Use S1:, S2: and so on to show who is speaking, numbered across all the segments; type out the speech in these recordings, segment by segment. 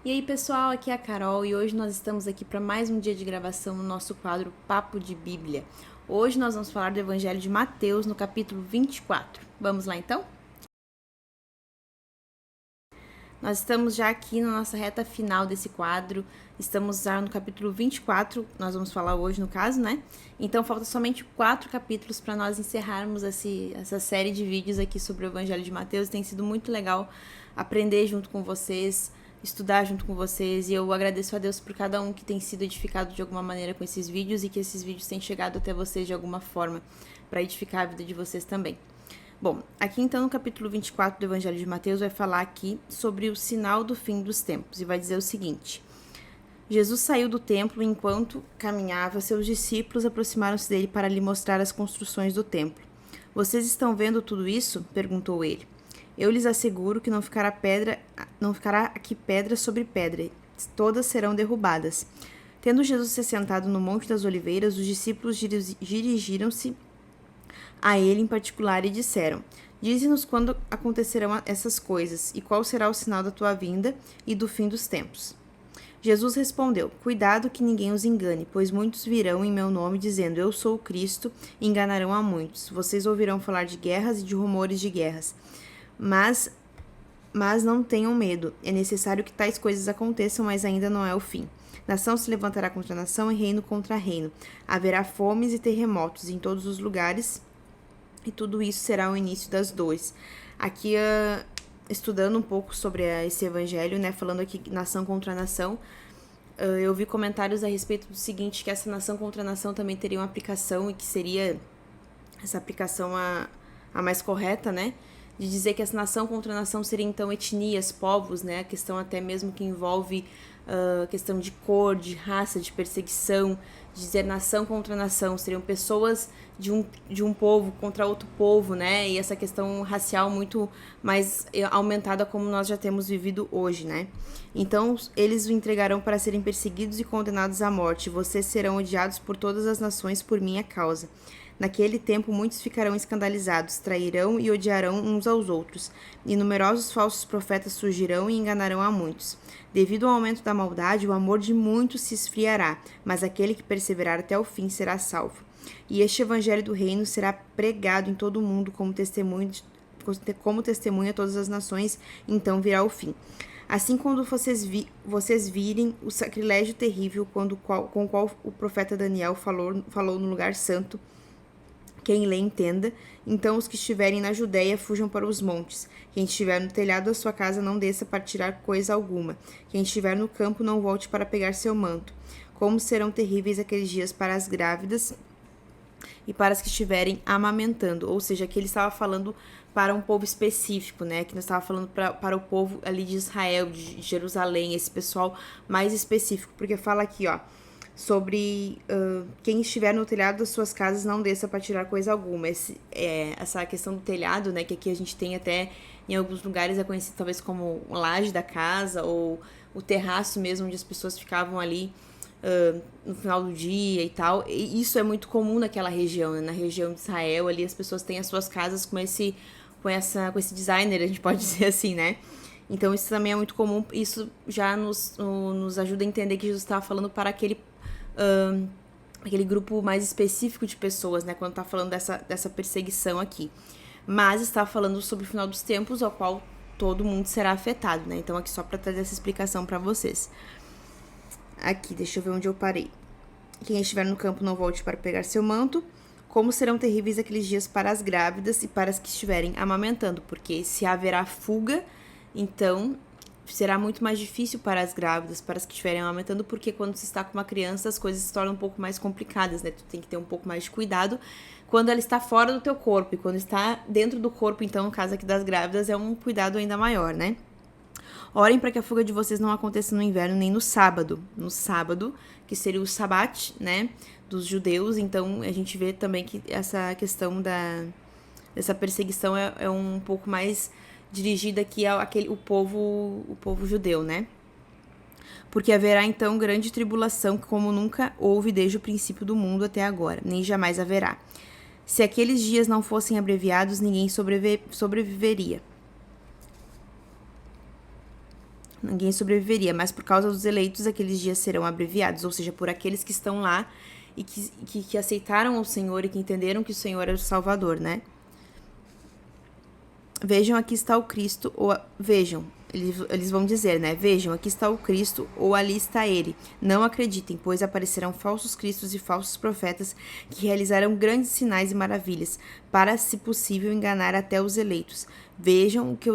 S1: E aí pessoal, aqui é a Carol e hoje nós estamos aqui para mais um dia de gravação no nosso quadro Papo de Bíblia. Hoje nós vamos falar do Evangelho de Mateus no capítulo 24. Vamos lá então? Nós estamos já aqui na nossa reta final desse quadro, estamos já no capítulo 24, nós vamos falar hoje no caso, né? Então falta somente 4 capítulos para nós encerrarmos essa série de vídeos aqui sobre o Evangelho de Mateus. Tem sido muito legal aprender junto com vocês, estudar junto com vocês, e eu agradeço a Deus por cada um que tem sido edificado de alguma maneira com esses vídeos e que esses vídeos têm chegado até vocês de alguma forma para edificar a vida de vocês também. Bom, aqui então no capítulo 24 do Evangelho de Mateus vai falar aqui sobre o sinal do fim dos tempos e vai dizer o seguinte: Jesus saiu do templo e enquanto caminhava, seus discípulos aproximaram-se dele para lhe mostrar as construções do templo. Vocês estão vendo tudo isso? Perguntou ele. Eu lhes asseguro que não ficará aqui pedra sobre pedra, todas serão derrubadas. Tendo Jesus se sentado no Monte das Oliveiras, os discípulos dirigiram-se a ele em particular e disseram: Dize-nos quando acontecerão essas coisas e qual será o sinal da tua vinda e do fim dos tempos. Jesus respondeu: Cuidado que ninguém os engane, pois muitos virão em meu nome dizendo: Eu sou o Cristo, e enganarão a muitos. Vocês ouvirão falar de guerras e de rumores de guerras. Mas não tenham medo. É necessário que tais coisas aconteçam, mas ainda não é o fim. Nação se levantará contra nação e reino contra reino. Haverá fomes e terremotos em todos os lugares, e tudo isso será o início das dores. Aqui, estudando um pouco sobre esse evangelho, né, falando aqui nação contra nação, eu vi comentários a respeito do seguinte, que essa nação contra nação também teria uma aplicação, e que seria essa aplicação a mais correta, né, de dizer que essa nação contra nação seria então etnias, povos, né, a questão até mesmo que envolve questão de cor, de raça, de perseguição, de dizer nação contra nação, seriam pessoas de um povo contra outro povo, né, e essa questão racial muito mais aumentada como nós já temos vivido hoje, né. Então, eles o entregarão para serem perseguidos e condenados à morte, vocês serão odiados por todas as nações por minha causa. Naquele tempo, muitos ficarão escandalizados, trairão e odiarão uns aos outros, e numerosos falsos profetas surgirão e enganarão a muitos. Devido ao aumento da maldade, o amor de muitos se esfriará, mas aquele que perseverar até o fim será salvo. E este evangelho do reino será pregado em todo o mundo como testemunho a todas as nações, então virá o fim. Assim, quando vocês virem o sacrilégio terrível com o qual o profeta Daniel falou no lugar santo, quem lê entenda, então os que estiverem na Judéia fujam para os montes. Quem estiver no telhado da sua casa não desça para tirar coisa alguma. Quem estiver no campo não volte para pegar seu manto. Como serão terríveis aqueles dias para as grávidas e para as que estiverem amamentando. Ou seja, aqui ele estava falando para um povo específico, né? Que nós estava falando para o povo ali de Israel, de Jerusalém, esse pessoal mais específico. Porque fala aqui, ó, sobre quem estiver no telhado das suas casas não desça para tirar coisa alguma. Essa questão do telhado, né, que aqui a gente tem até em alguns lugares é conhecido talvez como laje da casa ou o terraço mesmo, onde as pessoas ficavam ali no final do dia e tal. E isso é muito comum naquela região, né? Na região de Israel ali as pessoas têm as suas casas com esse designer, a gente pode dizer assim, né? Então isso também é muito comum, isso já nos ajuda a entender que Jesus estava falando para aquele grupo mais específico de pessoas, né, quando está falando dessa perseguição aqui. Mas está falando sobre o final dos tempos, ao qual todo mundo será afetado, né? Então aqui só para trazer essa explicação para vocês. Aqui, deixa eu ver onde eu parei. Quem estiver no campo não volte para pegar seu manto. Como serão terríveis aqueles dias para as grávidas e para as que estiverem amamentando, porque se haverá fuga, então será muito mais difícil para as grávidas, para as que estiverem amamentando, porque quando se está com uma criança as coisas se tornam um pouco mais complicadas, né? Tu tem que ter um pouco mais de cuidado quando ela está fora do teu corpo, e quando está dentro do corpo, então no caso aqui das grávidas é um cuidado ainda maior, né? Orem para que a fuga de vocês não aconteça no inverno nem no sábado. No sábado, que seria o sabat, né, dos judeus. Então a gente vê também que essa questão dessa perseguição é um pouco mais dirigida aqui o povo judeu, né? Porque haverá então grande tribulação, como nunca houve desde o princípio do mundo até agora, nem jamais haverá. Se aqueles dias não fossem abreviados, ninguém sobreviveria. ninguém sobreviveria, mas por causa dos eleitos aqueles dias serão abreviados, ou seja, por aqueles que estão lá e que aceitaram o Senhor e que entenderam que o Senhor é o Salvador, né? Vejam, aqui está o Cristo, ou vejam, eles vão dizer, né? Vejam, aqui está o Cristo, ou ali está ele. Não acreditem, pois aparecerão falsos cristos e falsos profetas que realizarão grandes sinais e maravilhas, para, se possível, enganar até os eleitos. Vejam que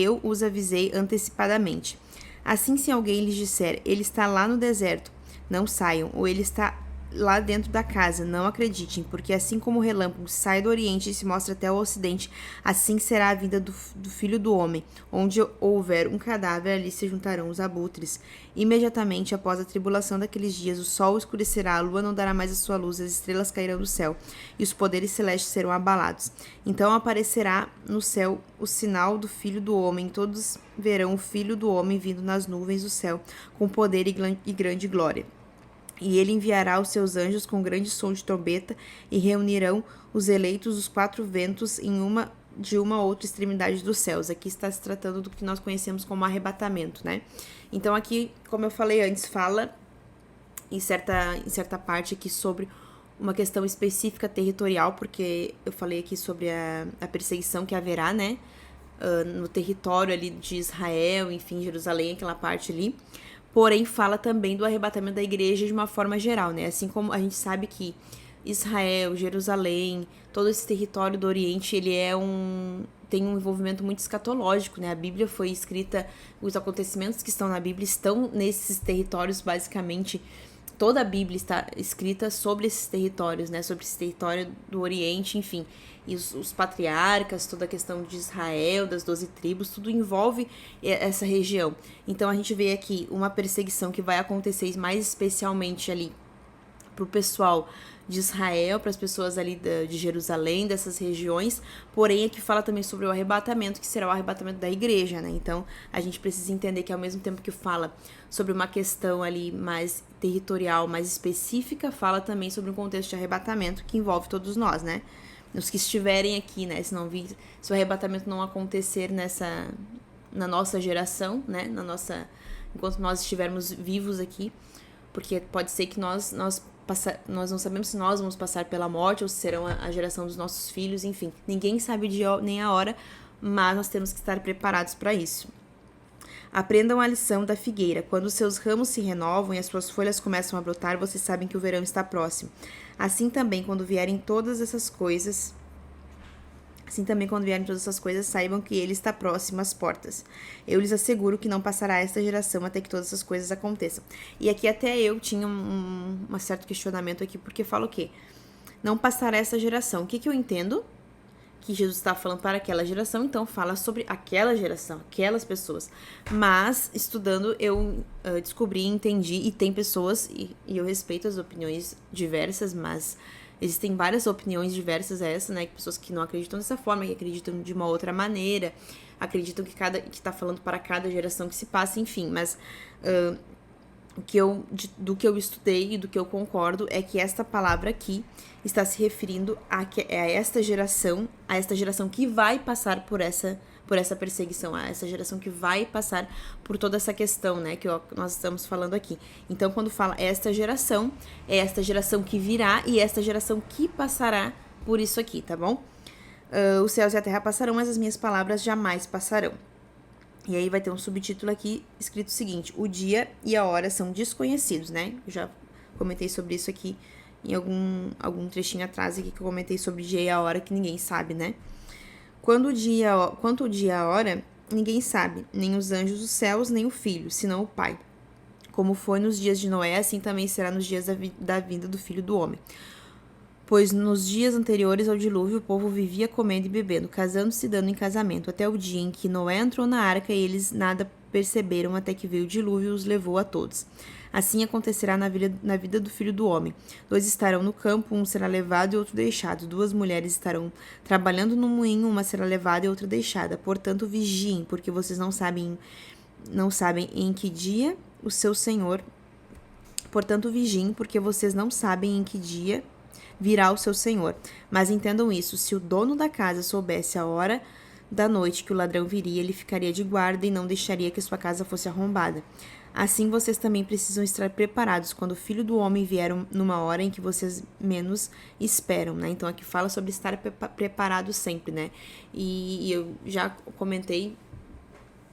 S1: eu os avisei antecipadamente. Assim, se alguém lhes disser, ele está lá no deserto, não saiam, ou ele está lá dentro da casa, não acreditem, porque assim como o relâmpago sai do oriente e se mostra até o ocidente, assim será a vinda do Filho do Homem. Onde houver um cadáver, ali se juntarão os abutres. Imediatamente após a tribulação daqueles dias, o sol escurecerá, a lua não dará mais a sua luz, as estrelas cairão do céu, e os poderes celestes serão abalados. Então aparecerá no céu o sinal do Filho do Homem, todos verão o Filho do Homem vindo nas nuvens do céu, com poder e grande glória. E ele enviará os seus anjos com grande som de trombeta e reunirão os eleitos dos quatro ventos de uma outra extremidade dos céus. Aqui está se tratando do que nós conhecemos como arrebatamento, né? Então aqui, como eu falei antes, fala em certa parte aqui sobre uma questão específica territorial, porque eu falei aqui sobre a perseguição que haverá, né? No território ali de Israel, enfim, Jerusalém, aquela parte ali. Porém, fala também do arrebatamento da igreja de uma forma geral, né? Assim como a gente sabe que Israel, Jerusalém, todo esse território do Oriente, ele tem um envolvimento muito escatológico, né? A Bíblia foi escrita, os acontecimentos que estão na Bíblia estão nesses territórios, basicamente. Toda a Bíblia está escrita sobre esses territórios, né? Sobre esse território do Oriente, enfim. E os patriarcas, toda a questão de Israel, das 12 tribos, tudo envolve essa região. Então a gente vê aqui uma perseguição que vai acontecer mais especialmente ali para o pessoal de Israel, para as pessoas ali de Jerusalém, dessas regiões, porém aqui fala também sobre o arrebatamento, que será o arrebatamento da igreja, né? Então a gente precisa entender que ao mesmo tempo que fala sobre uma questão ali mais territorial, mais específica, fala também sobre um contexto de arrebatamento que envolve todos nós, né? Os que estiverem aqui, né? Se o arrebatamento não acontecer na nossa geração, né? Enquanto nós estivermos vivos aqui, porque pode ser que nós não sabemos se nós vamos passar pela morte ou se serão a geração dos nossos filhos, enfim. Ninguém sabe nem a hora, mas nós temos que estar preparados para isso. Aprendam a lição da figueira. Quando seus ramos se renovam e as suas folhas começam a brotar, vocês sabem que o verão está próximo. Assim também, quando vierem todas essas coisas, saibam que ele está próximo às portas. Eu lhes asseguro que não passará esta geração até que todas essas coisas aconteçam. E aqui até eu tinha um certo questionamento aqui, porque fala o quê? Não passará esta geração. O que eu entendo? Que Jesus está falando para aquela geração, então fala sobre aquela geração, aquelas pessoas. Mas, estudando, eu descobri, entendi, e tem pessoas, e eu respeito as opiniões diversas, mas existem várias opiniões diversas a essa, né? Pessoas que não acreditam dessa forma, que acreditam de uma outra maneira, acreditam que está falando para cada geração que se passa, enfim. Mas do que eu estudei e do que eu concordo é que esta palavra aqui está se referindo a esta geração que vai passar por essa perseguição, a essa geração que vai passar por toda essa questão, né, que nós estamos falando aqui. Então, quando fala esta geração, é esta geração que virá e esta geração que passará por isso aqui, tá bom? Os céus e a terra passarão, mas as minhas palavras jamais passarão. E aí vai ter um subtítulo aqui escrito o seguinte: o dia e a hora são desconhecidos, né? Eu já comentei sobre isso aqui em algum trechinho atrás aqui, que eu comentei sobre o dia e a hora, que ninguém sabe, né? Quanto o dia e a hora, ninguém sabe, nem os anjos dos céus, nem o Filho, senão o Pai. Como foi nos dias de Noé, assim também será nos dias da vinda do Filho do Homem. Pois nos dias anteriores ao dilúvio, o povo vivia comendo e bebendo, casando-se e dando em casamento, até o dia em que Noé entrou na arca e eles nada perceberam até que veio o dilúvio e os levou a todos. Assim acontecerá na vida do Filho do Homem. 2 estarão no campo, um será levado e outro deixado. 2 mulheres estarão trabalhando no moinho, uma será levada e outra deixada. Portanto, vigiem, porque vocês não sabem em que dia o seu Senhor... Portanto, vigiem, porque vocês não sabem em que dia virá o seu Senhor. Mas entendam isso, se o dono da casa soubesse a hora da noite que o ladrão viria, ele ficaria de guarda e não deixaria que sua casa fosse arrombada. Assim vocês também precisam estar preparados quando o Filho do Homem vier numa hora em que vocês menos esperam, né? Então aqui fala sobre estar preparado sempre, né? E eu já comentei,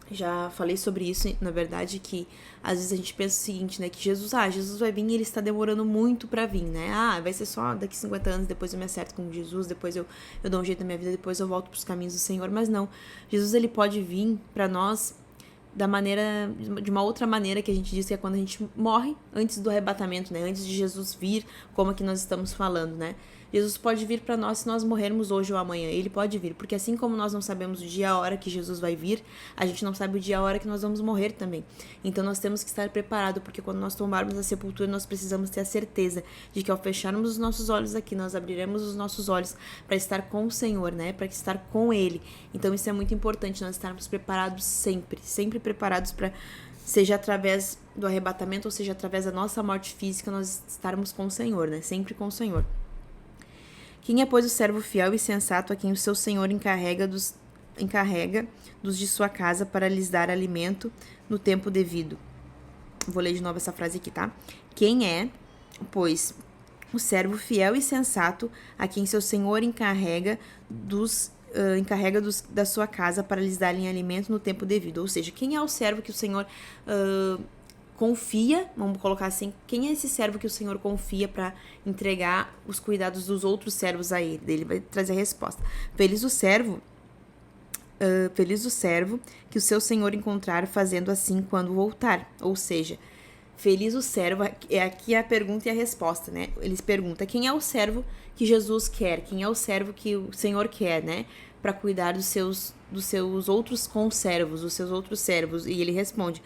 S1: já falei sobre isso, na verdade, que às vezes a gente pensa o seguinte, né? Que Jesus vai vir e ele está demorando muito pra vir, né? Vai ser só daqui 50 anos, depois eu me acerto com Jesus, depois eu dou um jeito na minha vida, depois eu volto pros caminhos do Senhor. Mas não, Jesus ele pode vir pra nós de uma outra maneira, que a gente diz que é quando a gente morre antes do arrebatamento, né? Antes de Jesus vir, como aqui nós estamos falando, né? Jesus pode vir para nós se nós morrermos hoje ou amanhã. Ele pode vir, porque assim como nós não sabemos o dia e a hora que Jesus vai vir, a gente não sabe o dia e a hora que nós vamos morrer também. Então nós temos que estar preparados, porque quando nós tomarmos a sepultura, nós precisamos ter a certeza de que ao fecharmos os nossos olhos aqui, nós abriremos os nossos olhos para estar com o Senhor, né? Para estar com Ele. Então isso é muito importante, nós estarmos preparados sempre preparados para, seja através do arrebatamento ou seja através da nossa morte física, nós estarmos com o Senhor, né? Sempre com o Senhor. Quem é, pois, o servo fiel e sensato a quem o seu senhor encarrega dos de sua casa para lhes dar alimento no tempo devido? Vou ler de novo essa frase aqui, tá? Quem é, pois, o servo fiel e sensato a quem seu senhor encarrega da sua casa para lhes darem alimento no tempo devido? Ou seja, quem é o servo que o Senhor confia, vamos colocar assim, quem é esse servo que o Senhor confia para entregar os cuidados dos outros servos a ele? Ele vai trazer a resposta. Feliz o servo que o seu Senhor encontrar fazendo assim quando voltar. Ou seja, feliz o servo, é aqui a pergunta e a resposta, né? Eles perguntam, quem é o servo que Jesus quer? Quem é o servo que o Senhor quer, né? Para cuidar dos seus outros conservos, dos seus outros servos. E ele responde,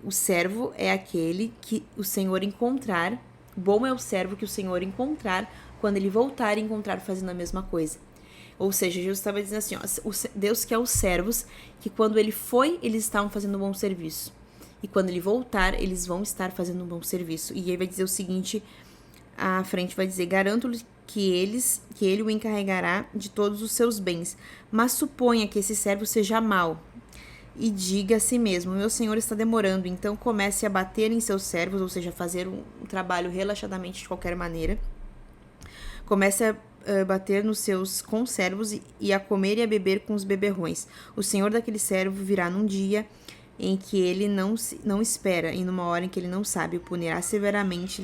S1: o servo é aquele que o Senhor encontrar, bom é o servo que o Senhor encontrar quando ele voltar e encontrar fazendo a mesma coisa. Ou seja, Jesus estava dizendo assim, Deus quer os servos que quando ele foi, eles estavam fazendo um bom serviço. E quando ele voltar, eles vão estar fazendo um bom serviço. E aí vai dizer o seguinte, à frente vai dizer, garanto-lhe que ele o encarregará de todos os seus bens. Mas suponha que esse servo seja mau e diga a si mesmo, meu senhor está demorando, então comece a bater em seus servos, ou seja, fazer um trabalho relaxadamente de qualquer maneira. Comece a bater nos seus conservos e a comer e a beber com os beberrões. O senhor daquele servo virá num dia em que ele não espera e numa hora em que ele não sabe, o punirá severamente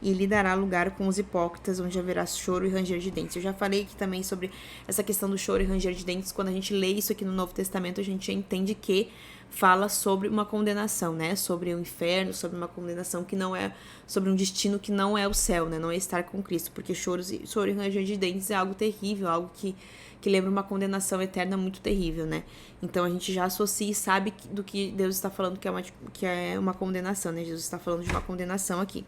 S1: e lhe dará lugar com os hipócritas, onde haverá choro e ranger de dentes. Eu já falei aqui também sobre essa questão do choro e ranger de dentes. Quando a gente lê isso aqui no Novo Testamento, a gente entende que fala sobre uma condenação, né? Sobre o inferno, sobre uma condenação que não é, sobre um destino que não é o céu, né? Não é estar com Cristo, porque choro e ranger de dentes é algo terrível, algo que lembra uma condenação eterna muito terrível, né? Então a gente já associa e sabe do que Deus está falando que é uma condenação, né? Jesus está falando de uma condenação aqui.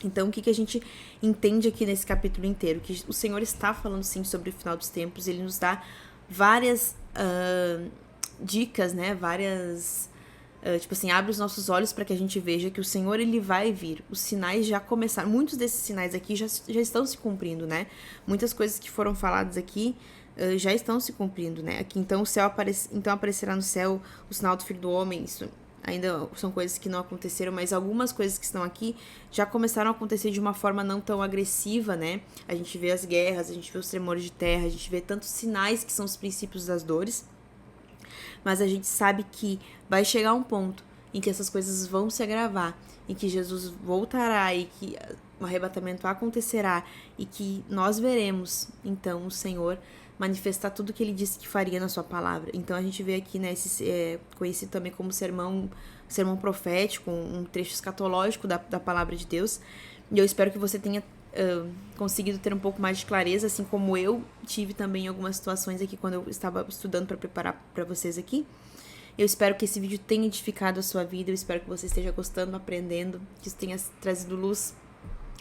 S1: Então, o que a gente entende aqui nesse capítulo inteiro? Que o Senhor está falando, sim, sobre o final dos tempos. Ele nos dá várias dicas, né? Várias... tipo assim, abre os nossos olhos para que a gente veja que o Senhor, ele vai vir. Os sinais já começaram. Muitos desses sinais aqui já estão se cumprindo, né? Muitas coisas que foram faladas aqui já estão se cumprindo, né? Aqui, então, então aparecerá no céu o sinal do Filho do Homem. Isso ainda são coisas que não aconteceram, mas algumas coisas que estão aqui já começaram a acontecer de uma forma não tão agressiva, né? A gente vê as guerras, a gente vê os tremores de terra, a gente vê tantos sinais que são os princípios das dores, mas a gente sabe que vai chegar um ponto em que essas coisas vão se agravar, em que Jesus voltará e que o arrebatamento acontecerá e que nós veremos, então, o Senhor manifestar tudo que ele disse que faria na sua palavra. Então a gente vê aqui, né, conhecido também como sermão profético, um trecho escatológico da palavra de Deus. E eu espero que você tenha conseguido ter um pouco mais de clareza, assim como eu tive também em algumas situações aqui quando eu estava estudando para preparar para vocês aqui. Eu espero que esse vídeo tenha edificado a sua vida, eu espero que você esteja gostando, aprendendo, que isso tenha trazido luz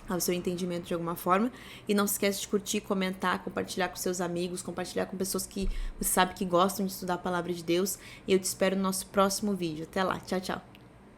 S1: ao seu entendimento de alguma forma. E não se esquece de curtir, comentar, compartilhar com seus amigos, compartilhar com pessoas que você sabe que gostam de estudar a palavra de Deus. E eu te espero no nosso próximo vídeo. Até lá, tchau, tchau.